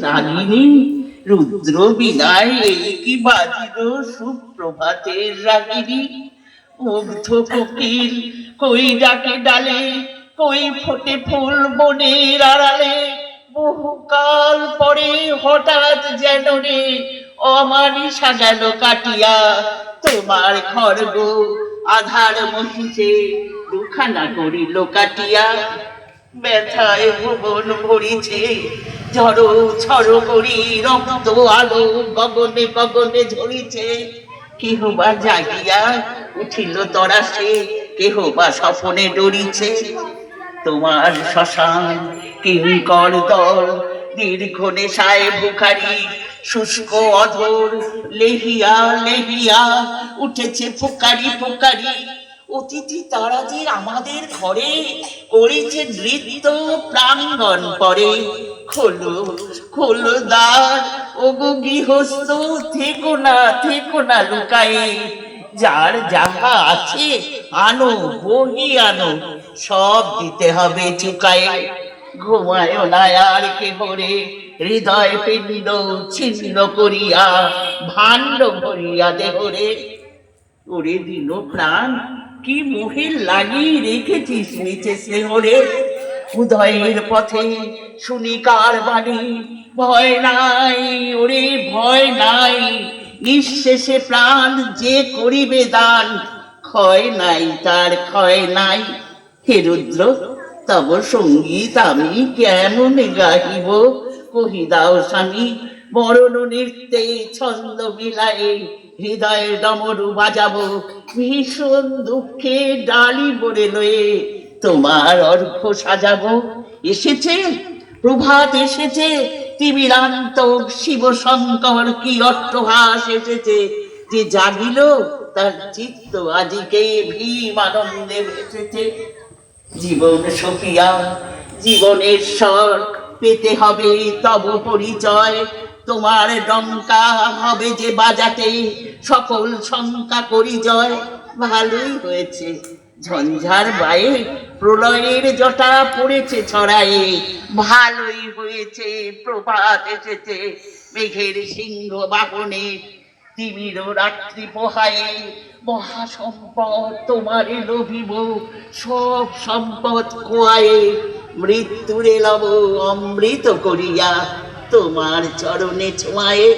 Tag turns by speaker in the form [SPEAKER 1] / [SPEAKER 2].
[SPEAKER 1] নাগিনী রুদ্র বিনায় এই কি বাজিল সুপ্রভাতের রাগিনী। মুগ্ধ কোকিল কই ডাকে ডালে, কই ফোটে ফুল বনের আড়ালে। বহুকাল পরে হঠাৎ যেন রে অমানি সাজাল কাটিয়া তোমার খড়গ আধার মহিষে দুখানা করিল কাটিয়া। ব্যথায় ভুবন ভরিছে ঝড়ো ছড়ো করি রক্ত আলো গগনে গগনে ঝরিছে। কেহ বা জাগিয়া উঠিল তরাসে, কেহ বা স্বপনে ডরিছে। তোমার শ্মশান কিঙ্কর দল দীর্ঘ নেশায় ভুখারি, শুষ্ক অধর লেহিয়া লেহিয়া উঠেছে ফুকারি ফুকারি। অতিথি তারা যে আমাদের ঘরে করেছে নৃত্য প্রাঙ্গণ পরে। খোলো খোলো দ্বার ওগো গৃহস্থ, থেকো না লুকায়ে। যার যাহা আছে আনো বহি আনো, সব দিতে হবে চুকায়ে। ঘুমায় না আর কেহ রে হৃদয় পিণ্ড ছিন্ন করিয়া, ভাণ্ড ভরিয়া দেহরে। ওরে দিন প্রাণ কি মোহে লাগিয়ে রেখেছিস নিচে স্নেহরে। উদয়ের পথে শুনি কার বাণী, ভয় নাই ওরে ভয় নাই। নিঃশেষে প্রাণ যে করিবে দান, ক্ষয় নাই তার ক্ষয় নাই। হে রুদ্র তব সঙ্গীত আমি কেমন গাহিব, কহি দাও স্বামী। মরণ নৃত্যে ছন্দ মিলায়ে হৃদয়ে ডমরু বাজাবো। ভীষণ দুঃখে ডালি বরে লয়ে তোমার অর্ঘ সাজাবো। এসেছে প্রভাত এসেছে, তিমিরান্ত শিব শঙ্কর কি অট্টহাস এসেছে। যে জাগিল তার চিত্ত আজিকে ভীম আনন্দে ভেসেছে। জীবন সখিয়া জীবনের স্বর পেতে হবে তব পরিচয়। তোমার ডঙ্কা হবে যে বাজাতে সকল শঙ্কা করি জয়। ভালোই হয়েছে ঝঞ্ঝার বায়ে প্রলয়ের জটা পড়েছে ছড়ায়ে। ভালোই হয়েছে প্রভাত এসেছে মেঘের সিংহ বাহনে। তিমির রাত্রি পোহায়ে মহাসম্পদ তোমারে লোভিব, সব সম্পদ খোয়ায়ে মৃত্যুরে লব অমৃত করিয়া তোমার চরণে ছোঁয়ায়ে।